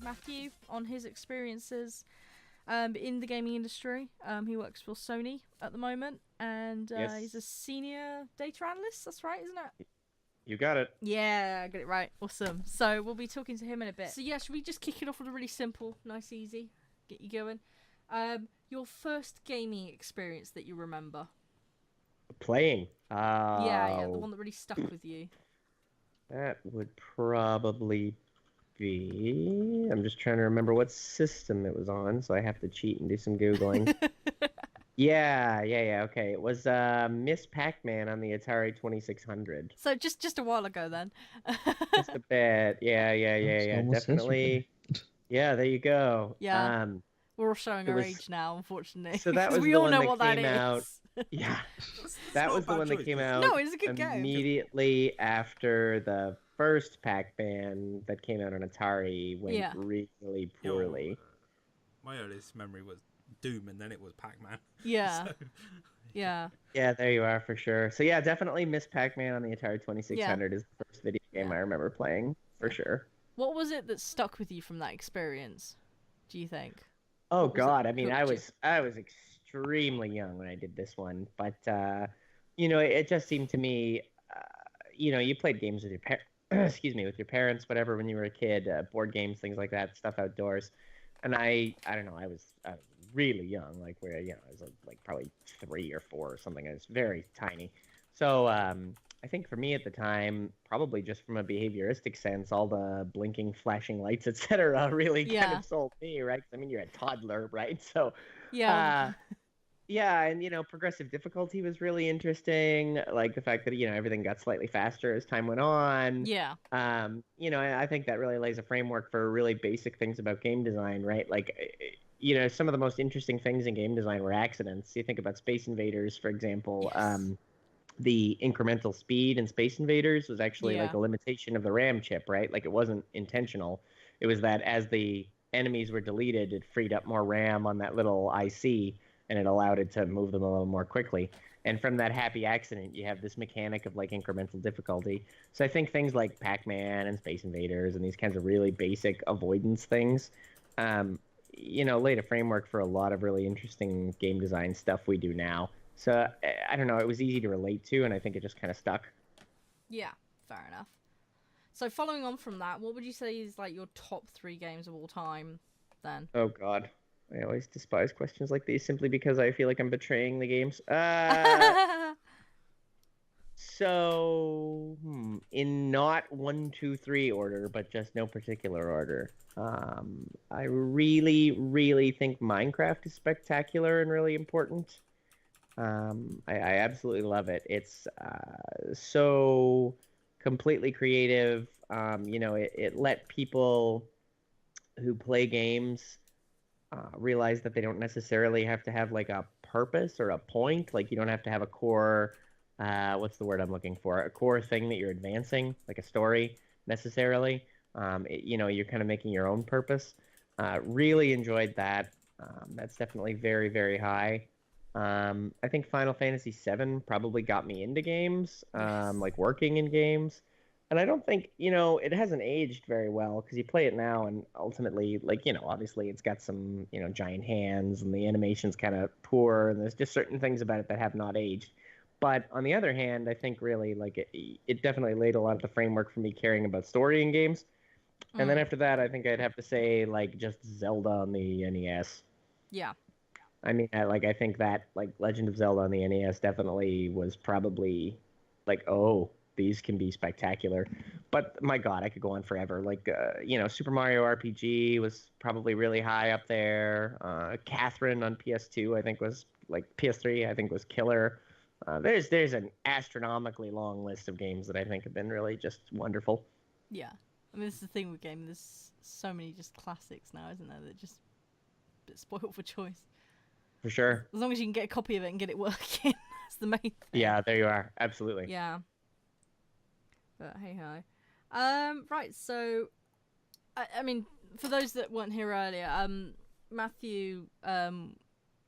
Matthew on his experiences in the gaming industry. He works for Sony at the moment, and Yes, he's a senior data analyst. That's right, isn't it? you got it. Yeah, I got it right. Awesome. So we'll be talking to him in a bit. So yeah, should we just kick it off with a really simple, nice, easy, get you going? Your first gaming experience that you remember? Playing. Yeah, the one that really stuck with you. That would probably be. I'm just trying to remember what system it was on, so I have to cheat and do some Googling. Yeah. Okay. It was Miss Pac-Man on the Atari 2600. So just a while ago then. Just a bit. That's Yeah. almost history. Definitely. Yeah, there you go. Yeah. We're all showing It our was age now, unfortunately. so that Because was we the all one know that what that came out. is. Yeah, It's that not was a the bad one that choice, came is it? out No, it's a good game. immediately after the first Pac-Man that came out on Atari went Yeah. really Yo, poorly. my earliest memory was Doom, and then it was Pac-Man. Yeah. So, Yeah. Yeah, there you are for sure. So yeah, definitely Miss Pac-Man on the Atari 2600 is the first video game Yeah. I remember playing for sure. What was it that stuck with you from that experience, do you think? Oh What was it God, that I mean, hooked you? I was extremely young when I did this one, but you know, it just seemed to me, you know, you played games with your excuse me, with your parents, whatever, when you were a kid, board games, things like that, stuff outdoors, and I don't know, I was really young, like where you know, I was like probably 3 or 4 or something. I was very tiny, so I think for me at the time, probably just from a behavioristic sense, all the blinking, flashing lights, etc., really kind Yeah. of sold me, right? 'Cause, I mean, you're a toddler, right? So, Yeah. uh, yeah, and you know, progressive difficulty was really interesting. Like the fact that you know everything got slightly faster as time went on. Yeah. You know, I think that really lays a framework for really basic things about game design, right? Like, you know, some of the most interesting things in game design were accidents. You think about Space Invaders, for example. Yes. The incremental speed in Space Invaders was actually like Yeah. a limitation of the RAM chip, right? Like it wasn't intentional. It was that as the enemies were deleted, it freed up more RAM on that little IC and it allowed it to move them a little more quickly. And from that happy accident, you have this mechanic of like incremental difficulty. So I think things like Pac-Man and Space Invaders and these kinds of really basic avoidance things, um, you know, laid a framework for a lot of really interesting game design stuff we do now. So I don't know, it was easy to relate to, and I think it just kind of stuck. Yeah. Fair enough. So following on from that, what would you say is like your top 3 games of all time then? Oh God, I always despise questions like these simply because I feel like I'm betraying the games. So in not 1, 2, 3 order, but just no particular order. I really think Minecraft is spectacular and really important. I absolutely love it. It's so completely creative. You know, it let people who play games realize that they don't necessarily have to have like a purpose or a point. Like you don't have to have a core. What's the word I'm looking for? A core thing that you're advancing, like a story necessarily. You know, you're kind of making your own purpose. Really enjoyed that. That's definitely very high. I think Final Fantasy VII probably got me into games, Yes. like working in games. And I don't think, you know, it hasn't aged very well because you play it now and ultimately, like, you know, obviously it's got some, you know, giant hands and the animation's kind of poor and there's just certain things about it that have not aged. But on the other hand, I think really like it definitely laid a lot of the framework for me caring about story in games. And then Mm. after that, I think I'd have to say like just Zelda on the NES. Yeah. I mean, I think that like Legend of Zelda on the NES definitely was probably like, oh, these can be spectacular. But my God, I could go on forever. Like, you know, Super Mario RPG was probably really high up there. Catherine on PS2, I think was like PS3, I think was killer. There's an astronomically long list of games that I think have been really just wonderful. Yeah. I mean, this is the thing with gaming. There's so many just classics now, isn't there? That just a bit spoiled for choice. For sure. As long as you can get a copy of it and get it working, that's the main thing. Yeah, there you are. Absolutely. Yeah. But hey ho. Right. So, I mean, for those that weren't here earlier, Matthew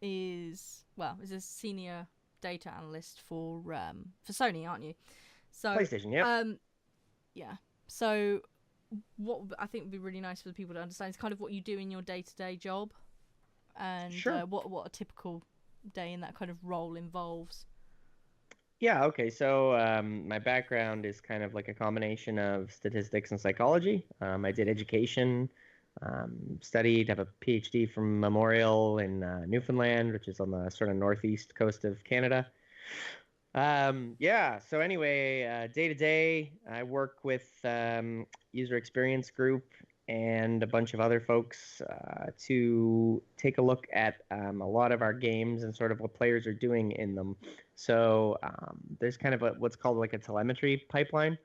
is a senior data analyst for Sony, aren't you? So PlayStation, yeah. yeah. So what I think would be really nice for the people to understand is kind of what you do in your day-to-day job, and Sure. what a typical day in that kind of role involves. Yeah, okay. So my background is kind of like a combination of statistics and psychology. I did education, studied, have a PhD from Memorial in Newfoundland, which is on the sort of northeast coast of Canada. Yeah, so anyway, day to day, I work with user experience group and a bunch of other folks to take a look at a lot of our games and sort of what players are doing in them. So there's kind of what's called like a telemetry pipeline.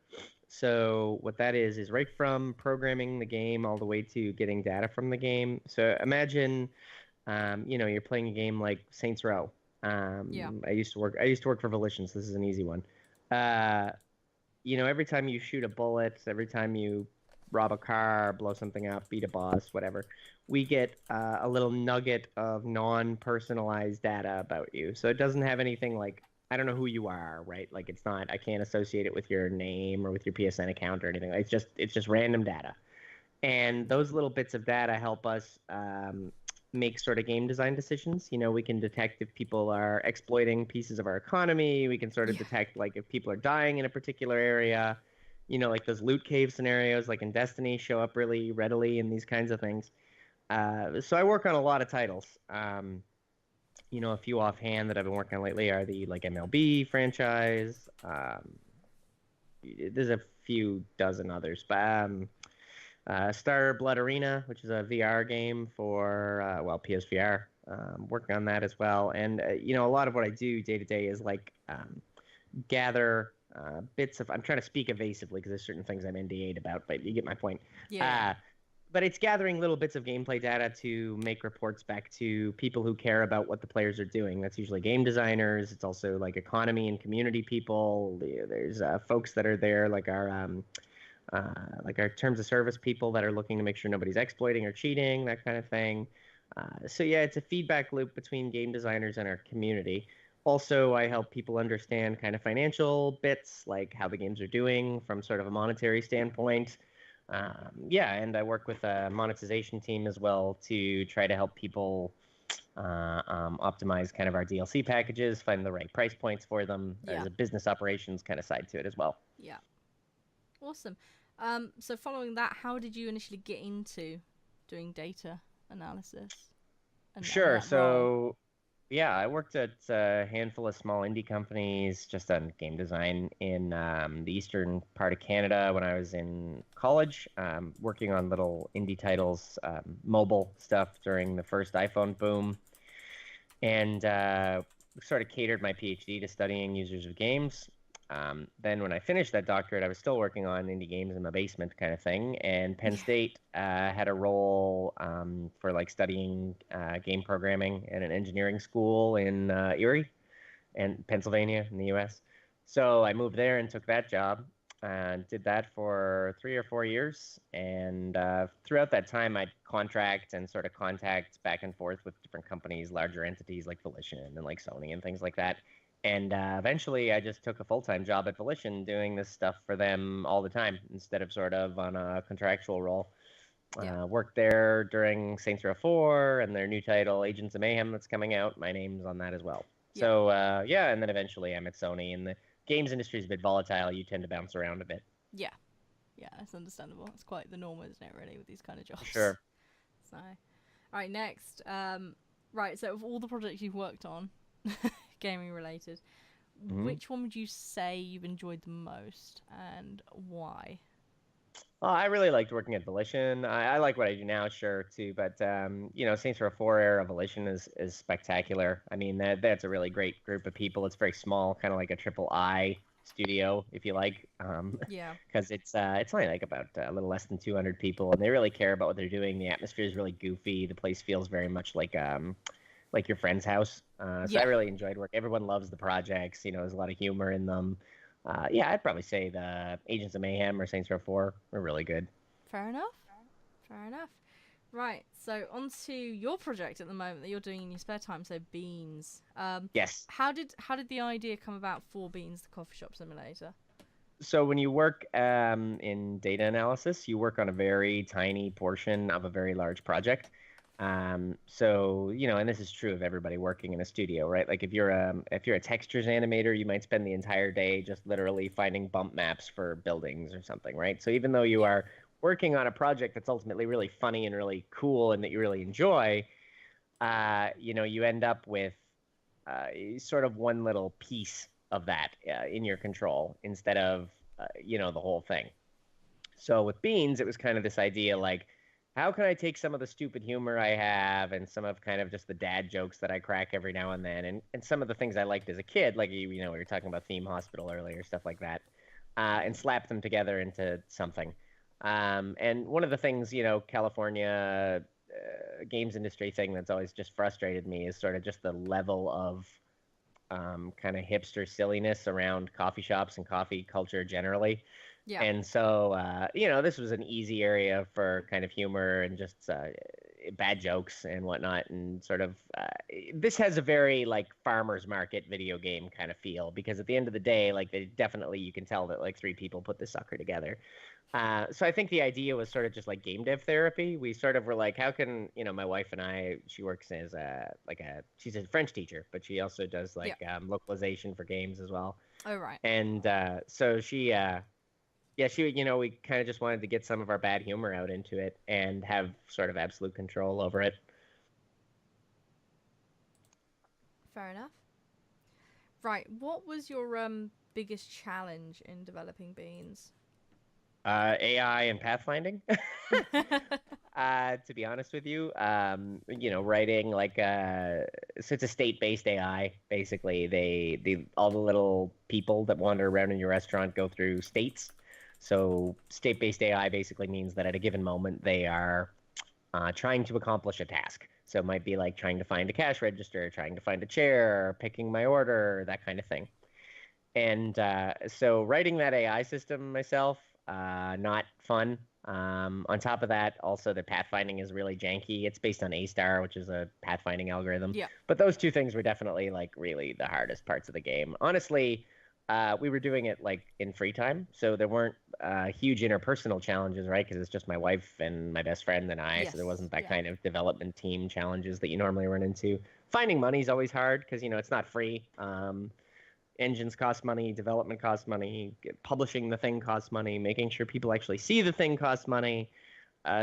So what that is right from programming the game all the way to getting data from the game. So imagine, you're playing a game like Saints Row. Yeah. I used to work for Volition, so this is an easy one. Uh, every time you shoot a bullet, every time you rob a car, blow something up, beat a boss, whatever, we get a little nugget of non-personalized data about you. So it doesn't have anything like, I don't know who you are, right? Like it's not, I can't associate it with your name or with your PSN account or anything. It's just random data. And those little bits of data help us make sort of game design decisions. We can detect if people are exploiting pieces of our economy. We can sort of detect like if people are dying in a particular area. Like those loot cave scenarios, like in Destiny, show up really readily in these kinds of things. So I work on a lot of titles. A few offhand that I've been working on lately are the like MLB franchise. There's a few dozen others, but Star Blood Arena, which is a VR game for PSVR. Working on that as well, and a lot of what I do day to day is like gather bits of. I'm trying to speak evasively because there's certain things I'm NDA'd about, but you get my point. Yeah. But it's gathering little bits of gameplay data to make reports back to people who care about what the players are doing. That's usually game designers. It's also like economy and community people. There's folks that are there, like our terms of service people that are looking to make sure nobody's exploiting or cheating, that kind of thing. So yeah, it's a feedback loop between game designers and our community. Also, I help people understand kind of financial bits, like how the games are doing from sort of a monetary standpoint. And I work with a monetization team as well to try to help people optimize kind of our DLC packages, find the right price points for them. There's a business operations kind of side to it as well. Yeah. Awesome. So following that, how did you initially get into doing data analysis? Sure. So, yeah, I worked at a handful of small indie companies just on game design in the eastern part of Canada when I was in college, working on little indie titles, mobile stuff during the first iPhone boom, and sort of catered my PhD to studying users of games. Then when I finished that doctorate, I was still working on indie games in my basement kind of thing. And Penn State had a role for like studying game programming at an engineering school in Erie and Pennsylvania in the US. So I moved there and took that job and did that for 3 or 4 years. And throughout that time, I'd contract and sort of contact back and forth with different companies, larger entities like Volition and like Sony and things like that. And eventually I just took a full-time job at Volition doing this stuff for them all the time instead of sort of on a contractual role. Worked there during Saints Row 4 and their new title, Agents of Mayhem, that's coming out. My name's on that as well. Yeah. So, and then eventually I'm at Sony. And the games industry is a bit volatile. You tend to bounce around a bit. Yeah. Yeah, that's understandable. It's quite the norm, isn't it, really, with these kind of jobs? Sure. So, all right, next. So of all the projects you've worked on, gaming related, which one would you say you've enjoyed the most and why? I really liked working at Volition. I like what I do now, sure, too. But Saints Row 4 era Volition is spectacular. I mean, that's a really great group of people. It's very small, kind of like a AAA studio, if you like. Because it's only like about a little less than 200 people, and they really care about what they're doing. The atmosphere is really goofy. The place feels very much like your friend's house. So I really enjoyed work. Everyone loves the projects. There's a lot of humor in them. I'd probably say the Agents of Mayhem or Saints Row 4 were really good. Fair enough. Right, so on to your project at the moment that you're doing in your spare time, so Beans. Yes. How did the idea come about for Beans, the coffee shop simulator? So when you work in data analysis, you work on a very tiny portion of a very large project. So and this is true of everybody working in a studio, right? Like if you're a textures animator, you might spend the entire day just literally finding bump maps for buildings or something, right? So even though you Yeah. are working on a project that's ultimately really funny and really cool and that you really enjoy, you end up with sort of one little piece of that in your control instead of the whole thing. So with Beans, it was kind of this idea like, how can I take some of the stupid humor I have and some of kind of just the dad jokes that I crack every now and then, and some of the things I liked as a kid, like we were talking about Theme Hospital earlier, stuff like that, and slap them together into something. And one of the things, California games industry thing that's always just frustrated me is sort of just the level of kind of hipster silliness around coffee shops and coffee culture generally. Yeah. And so, this was an easy area for kind of humor and just bad jokes and whatnot. And sort of, this has a very like farmer's market video game kind of feel because at the end of the day, like you can tell that like three people put this sucker together. So I think the idea was sort of just like game dev therapy. We sort of were like, how can, my wife and I, she works as she's a French teacher, but she also does like localization for games as well. Oh, right. And so we kind of just wanted to get some of our bad humor out into it and have sort of absolute control over it. Fair enough. Right. What was your biggest challenge in developing Beans? AI and pathfinding. To be honest with you, writing like so it's a state-based AI. Basically, they all the little people that wander around in your restaurant go through states. So state-based AI basically means that at a given moment they are trying to accomplish a task. So it might be like trying to find a cash register, trying to find a chair, picking my order, that kind of thing. And so writing that AI system myself, not fun. On top of that, also the pathfinding is really janky. It's based on A-star, which is a pathfinding algorithm. Yeah. But those two things were definitely like really the hardest parts of the game. Honestly, we were doing it like in free time, so there weren't huge interpersonal challenges, right? Because it's just my wife and my best friend and I, Yes. so there wasn't that kind of development team challenges that you normally run into. Finding money is always hard because it's not free. Engines cost money, development costs money, publishing the thing costs money, making sure people actually see the thing costs money.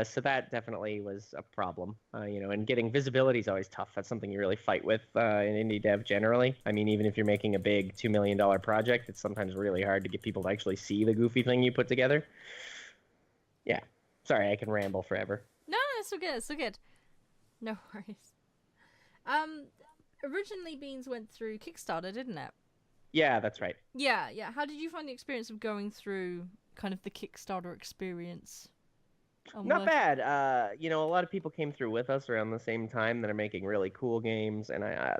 So that definitely was a problem, and getting visibility is always tough. That's something you really fight with in indie dev generally. I mean, even if you're making a big $2 million project, it's sometimes really hard to get people to actually see the goofy thing you put together. Yeah. Sorry, I can ramble forever. No, it's so good. It's so good. No worries. Originally Beans went through Kickstarter, didn't it? Yeah, that's right. Yeah, yeah. How did you find the experience of going through kind of the Kickstarter experience? Not bad. A lot of people came through with us around the same time that are making really cool games, and a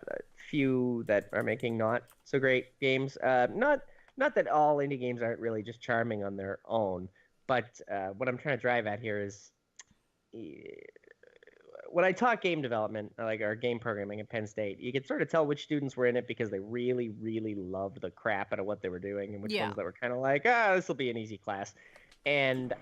few that are making not so great games. Not that all indie games aren't really just charming on their own, but what I'm trying to drive at here is when I taught game development, like our game programming at Penn State, you could sort of tell which students were in it because they really, really loved the crap out of what they were doing, and which ones that were kind of like, this will be an easy class. And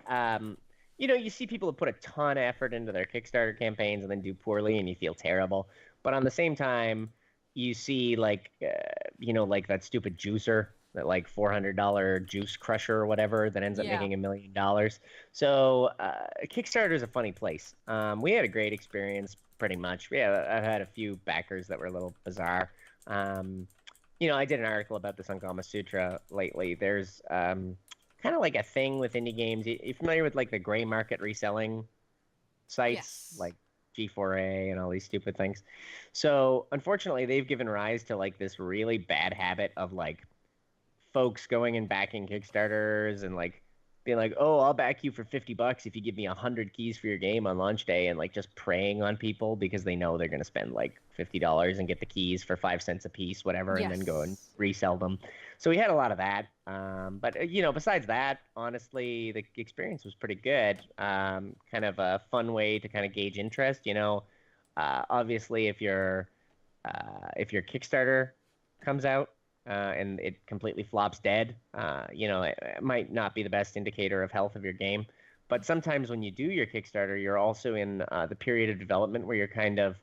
you see people who put a ton of effort into their Kickstarter campaigns and then do poorly, and you feel terrible. But on the same time, you see like that stupid juicer, that like $400 juice crusher or whatever that ends up making $1 million. So Kickstarter is a funny place. We had a great experience, pretty much. I've had a few backers that were a little bizarre. I did an article about this on Gama Sutra lately. There's kind of like a thing with indie games. You familiar with like the gray market reselling sites, like G4A and all these stupid things? So unfortunately, they've given rise to like this really bad habit of like folks going and backing Kickstarters and like being like, oh, I'll back you for $50 if you give me 100 keys for your game on launch day, and like just preying on people because they know they're going to spend like $50 and get the keys for 5 cents a piece, whatever, and then go and resell them. So we had a lot of that. But besides that, honestly, the experience was pretty good. Kind of a fun way to kind of gauge interest. Obviously, if your Kickstarter comes out, and it completely flops dead, it might not be the best indicator of health of your game. But sometimes when you do your Kickstarter, you're also in the period of development where you're kind of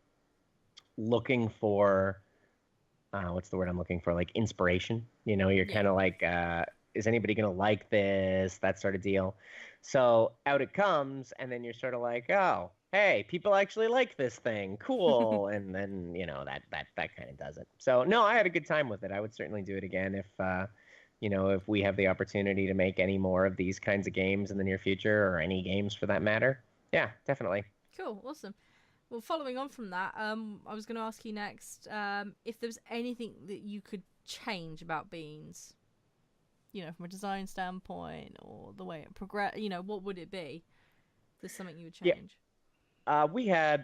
looking for what's the word I'm looking for? Like inspiration. You're kind of like, is anybody going to like this? That sort of deal. So out it comes, and then you're sort of like, oh, hey, people actually like this thing. Cool. And then, that kind of does it. So no, I had a good time with it. I would certainly do it again if we have the opportunity to make any more of these kinds of games in the near future, or any games for that matter. Yeah, definitely. Cool, awesome. Well, following on from that, I was going to ask you next if there was anything that you could change about Beans, from a design standpoint or the way it progressed. What would it be? If there's something you would change. Yeah. We had,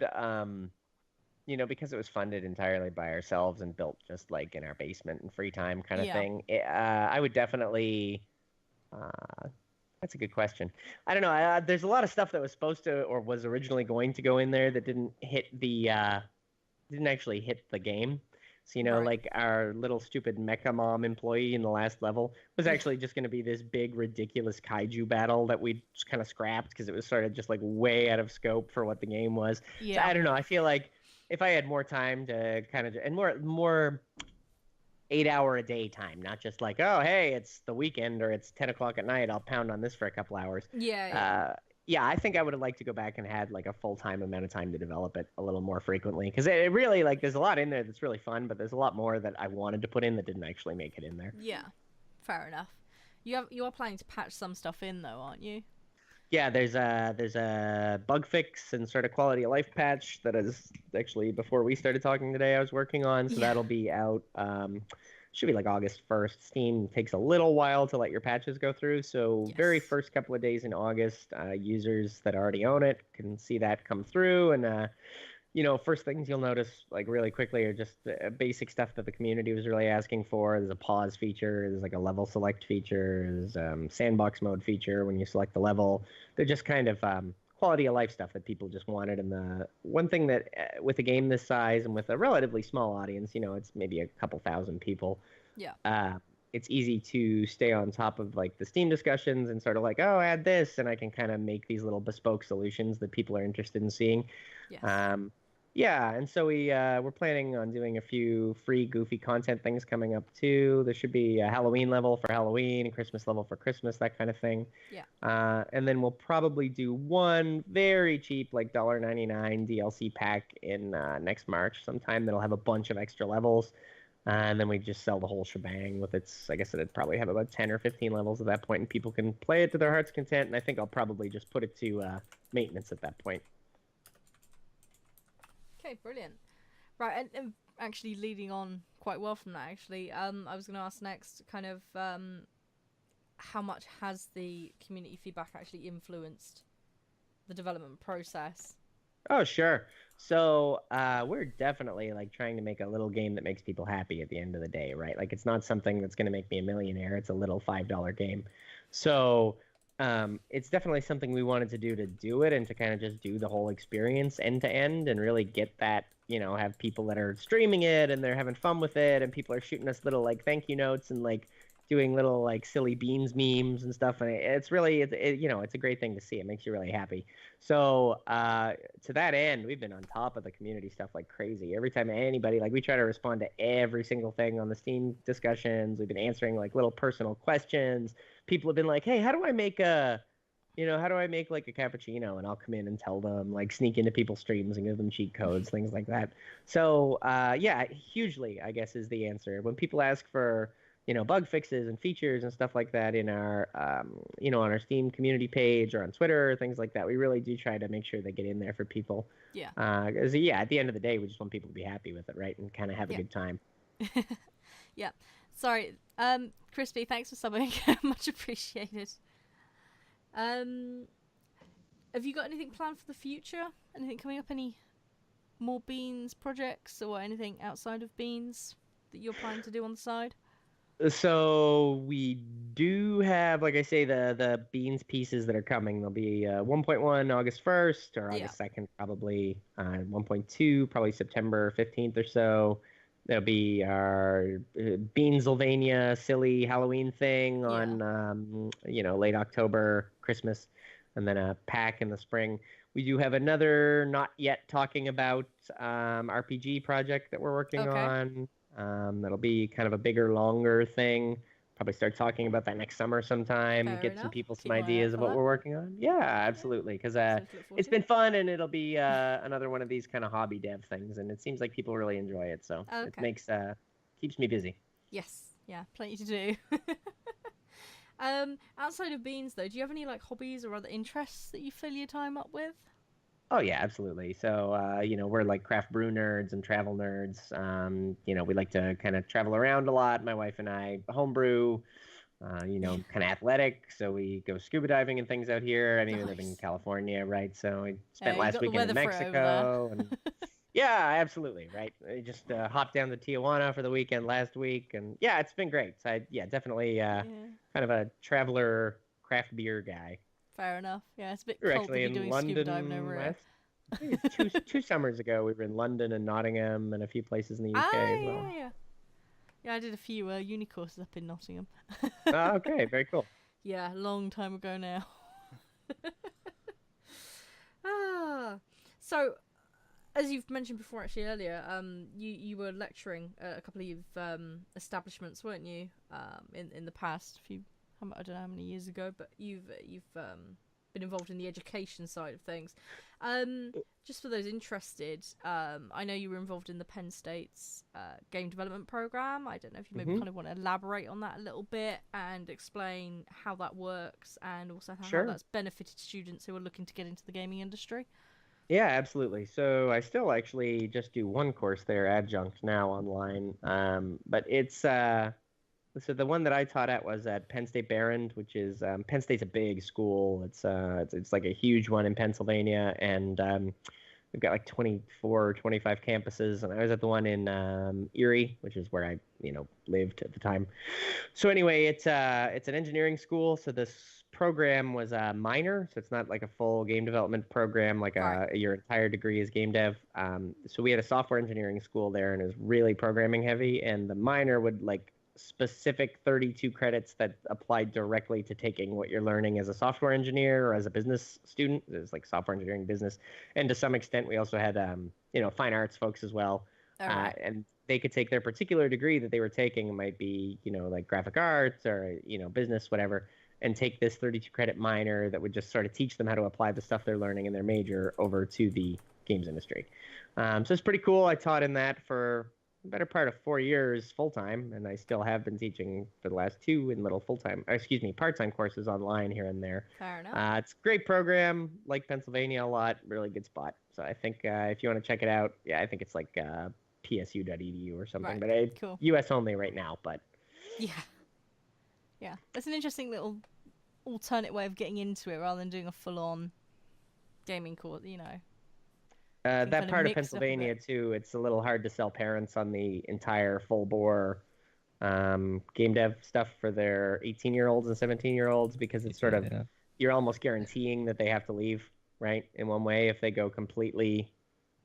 because it was funded entirely by ourselves and built just like in our basement and free time kind of thing. I would definitely. That's a good question. I don't know. There's a lot of stuff that was supposed to, or was originally going to go in there, that didn't actually hit the game. So, Right. like our little stupid Mecha Mom employee in the last level was actually just going to be this big, ridiculous kaiju battle that we just kind of scrapped because it was sort of just like way out of scope for what the game was. Yeah. So I don't know. I feel like if I had more time to kind of, and more 8 hour a day time, not just like, oh, hey, it's the weekend or it's 10 o'clock at night, I'll pound on this for a couple hours. Yeah. I think I would have liked to go back and had like a full-time amount of time to develop it a little more frequently, because it really, like, there's a lot in there that's really fun, but there's a lot more that I wanted to put in that didn't actually make it in there. Yeah, fair enough. You are planning to patch some stuff in though, aren't you? Yeah, there's a bug fix and sort of quality of life patch that is actually, before we started talking today, I was working on, so that'll be out. Should be like August 1st. Steam takes a little while to let your patches go through, so very first couple of days in August, users that already own it can see that come through, and first things you'll notice like really quickly are just basic stuff that the community was really asking for. There's a pause feature, there's like a level select feature, there's sandbox mode feature when you select the level. They're just kind of quality of life stuff that people just wanted. And the one thing that with a game this size and with a relatively small audience, it's maybe a couple thousand people. It's easy to stay on top of like the Steam discussions and sort of like, oh, add this, and I can kind of make these little bespoke solutions that people are interested in seeing. And so we're planning on doing a few free goofy content things coming up too. There should be a Halloween level for Halloween, a Christmas level for Christmas, that kind of thing. And then we'll probably do one very cheap, like $1.99 DLC pack in next March sometime that'll have a bunch of extra levels. And then we just sell the whole shebang with its, I guess it'd probably have about 10 or 15 levels at that point, and people can play it to their heart's content. And I think I'll probably just put it to maintenance at that point. Okay, brilliant. Right, and actually leading on quite well from that, actually, I was going to ask next, kind of, how much has the community feedback actually influenced the development process? Oh, sure. So we're definitely like trying to make a little game that makes people happy at the end of the day, right? Like, it's not something that's going to make me a millionaire. It's a little $5 game. So it's definitely something we wanted to do it and to kind of just do the whole experience end to end and really get that, have people that are streaming it and they're having fun with it, and people are shooting us little like thank you notes and like doing little like silly beans memes and stuff, and it's really it's a great thing to see. It makes you really happy. So to that end, we've been on top of the community stuff like crazy. Every time anybody, like, we try to respond to every single thing on the Steam discussions. We've been answering like little personal questions. People have been like, hey, how do I make like a cappuccino? And I'll come in and tell them, like, sneak into people's streams and give them cheat codes, things like that. So hugely, I guess, is the answer. When people ask for bug fixes and features and stuff like that in our, on our Steam community page or on Twitter, things like that, we really do try to make sure they get in there for people. Because, at the end of the day, we just want people to be happy with it, right? And kind of have a good time. Yeah. Sorry. Crispy, thanks for subbing. Much appreciated. Have you got anything planned for the future? Anything coming up? Any more Beans projects or anything outside of Beans that you're planning to do on the side? So we do have, like I say, the Beans pieces that are coming. There'll be 1.1 August 1st or August 2nd, probably. 1.2 probably September 15th or so. There'll be our Beansylvania silly Halloween thing on, late October, Christmas, and then a pack in the spring. We do have another not yet talking about RPG project that we're working on. That'll be kind of a bigger, longer thing. Probably start talking about that next summer sometime. Fair Get some enough. people some Keep an eye out ideas for of what that. we're working on. Yeah, absolutely. Because Something to look forward it's to. been fun, and it'll be another one of these kind of hobby dev things, and it seems like people really enjoy it. So it makes keeps me busy. Yes, yeah, plenty to do. Outside of beans, though, do you have any like hobbies or other interests that you fill your time up with? Oh yeah, absolutely. So we're like craft brew nerds and travel nerds. We like to kind of travel around a lot. My wife and I homebrew. Kind of athletic, so we go scuba diving and things out here. I mean, we live in California, right? So I spent last weekend in Mexico, and yeah, absolutely, right. I just hopped down to Tijuana for the weekend last week, and yeah, it's been great. So definitely kind of a traveler craft beer guy. Fair enough. Yeah, it's a bit We were cold to actually be in doing scuba diving over London here. I think it's two summers ago. We were in London and Nottingham and a few places in the UK as well. Yeah, I did a few uni courses up in Nottingham. Oh, okay, very cool. Yeah, a long time ago now. So as you've mentioned before, actually earlier, you were lecturing at a couple of establishments, weren't you? In the past, I don't know how many years ago, but you've been involved in the education side of things. Just for those interested, I know you were involved in the Penn State's game development program. I don't know if you maybe kind of want to elaborate on that a little bit and explain how that works, and also how that's benefited students who are looking to get into the gaming industry. Yeah, absolutely. So I still actually just do one course there, adjunct now online. But it's so the one that I taught at was at Penn State Behrend, which is Penn State's a big school. It's like a huge one in Pennsylvania, and we've got like 24 or 25 campuses. And I was at the one in Erie, which is where I lived at the time. So anyway, it's an engineering school. So this program was a minor, so it's not like a full game development program, like your entire degree is game dev. So we had a software engineering school there, and it was really programming heavy. And the minor would like specific 32 credits that applied directly to taking what you're learning as a software engineer or as a business student. It was like software engineering business, and to some extent we also had fine arts folks as well. And they could take their particular degree that they were taking. It might be like graphic arts or business, whatever, and take this 32 credit minor that would just sort of teach them how to apply the stuff they're learning in their major over to the games industry. So it's pretty cool. I taught in that for the better part of 4 years full time, and I still have been teaching for the last 2 in little part-time courses online here and there. Fair enough. It's a great program, like Pennsylvania a lot, really good spot. So I think if you want to check it out, I think it's like psu.edu or something, but cool. US only right now, but yeah, that's an interesting little alternate way of getting into it rather than doing a full-on gaming course, that part of Pennsylvania too, it's a little hard to sell parents on the entire full bore game dev stuff for their 18-year-olds and 17-year-olds, because it's sort of you're almost guaranteeing that they have to leave, right? In one way, if they go completely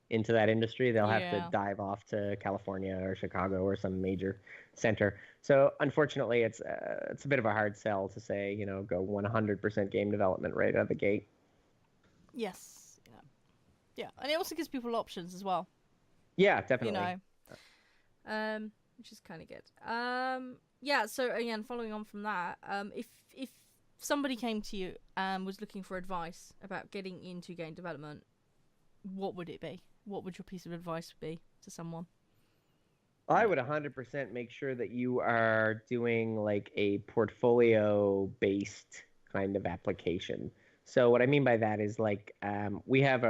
into that industry, they'll have to dive off to California or Chicago or some major center. So unfortunately, it's a bit of a hard sell to say, go 100% game development right out of the gate. Yes. Yeah, and it also gives people options as well. Yeah, definitely. Which is kind of good. Yeah, so again, following on from that, if somebody came to you and was looking for advice about getting into game development, what would it be? What would your piece of advice be to someone? I would 100% make sure that you are doing like a portfolio-based kind of application. So what I mean by that is like we have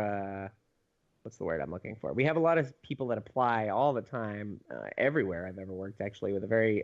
what's the word I'm looking for? We have a lot of people that apply all the time, everywhere I've ever worked, actually, with a very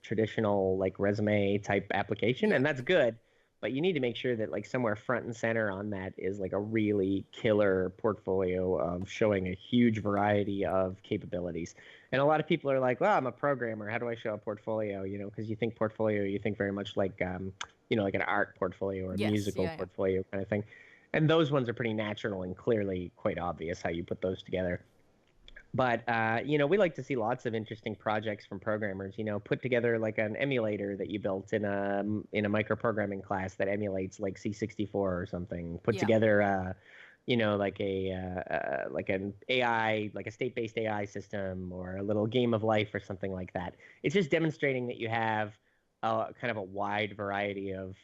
traditional like resume type application, and that's good. But you need to make sure that like somewhere front and center on that is like a really killer portfolio of showing a huge variety of capabilities. And a lot of people are like, well, I'm a programmer. How do I show a portfolio? Because you think portfolio, you think very much like, like an art portfolio or a musical portfolio kind of thing. And those ones are pretty natural and clearly quite obvious how you put those together. But you know, we like to see lots of interesting projects from programmers. You know, put together like an emulator that you built in a microprogramming class that emulates like C64 or something. Put Yeah. together, you know, like an AI, like a state-based AI system, or a little game of life or something like that. It's just demonstrating that you have kind of a wide variety of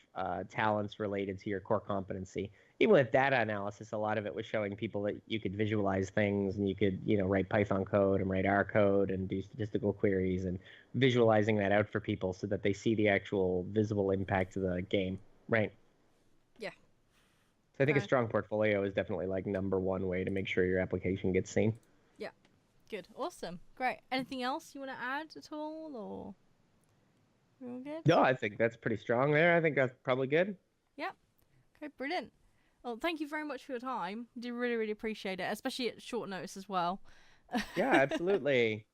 talents related to your core competency. Even with data analysis, a lot of it was showing people that you could visualize things and you could, you know, write Python code and write R code and do statistical queries, and visualizing that out for people so that they see the actual visible impact of the game, right? Yeah. So I think a Right. strong portfolio is definitely like #1 way to make sure your application gets seen. Yeah. Good. Awesome. Great. Anything else you want to add at all, or we're all good? No, I think that's pretty strong there. I think that's probably good. Yeah. Okay. Brilliant. Well, thank you very much for your time. Do really, really appreciate it, especially at short notice as well. Yeah, absolutely.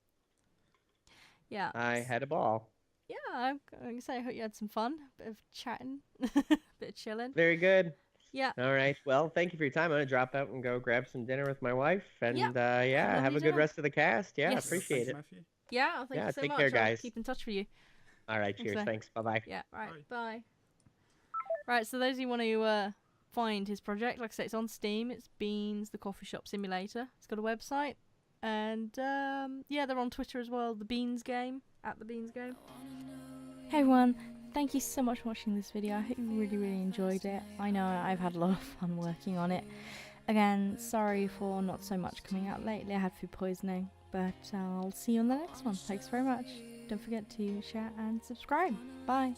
Yeah. I had a ball. Yeah, I'm going to say I hope you had some fun. Bit of chatting, bit of chilling. Very good. Yeah. All right. Well, thank you for your time. I'm gonna drop out and go grab some dinner with my wife. And Yep. yeah, have Lovely a good dinner. rest of the cast. Yeah, Yes. appreciate Thanks, it. Matthew. Yeah. Thank Yeah, you so take much. care, I'll guys. keep in touch with you. All right. Thanks, Cheers. mate. Thanks. Bye bye. Yeah. Right. Bye. Right. So those who want to find his project, like I say, it's on Steam. It's Beans, the coffee shop simulator. It's got a website, and yeah, they're on Twitter as well. The Beans Game @thebeansgame. Hey everyone, thank you so much for watching this video. I hope you really, really enjoyed it. I know I've had a lot of fun working on it. Again, sorry for not so much coming out lately. I had food poisoning, but I'll see you on the next one. Thanks very much. Don't forget to share and subscribe. Bye.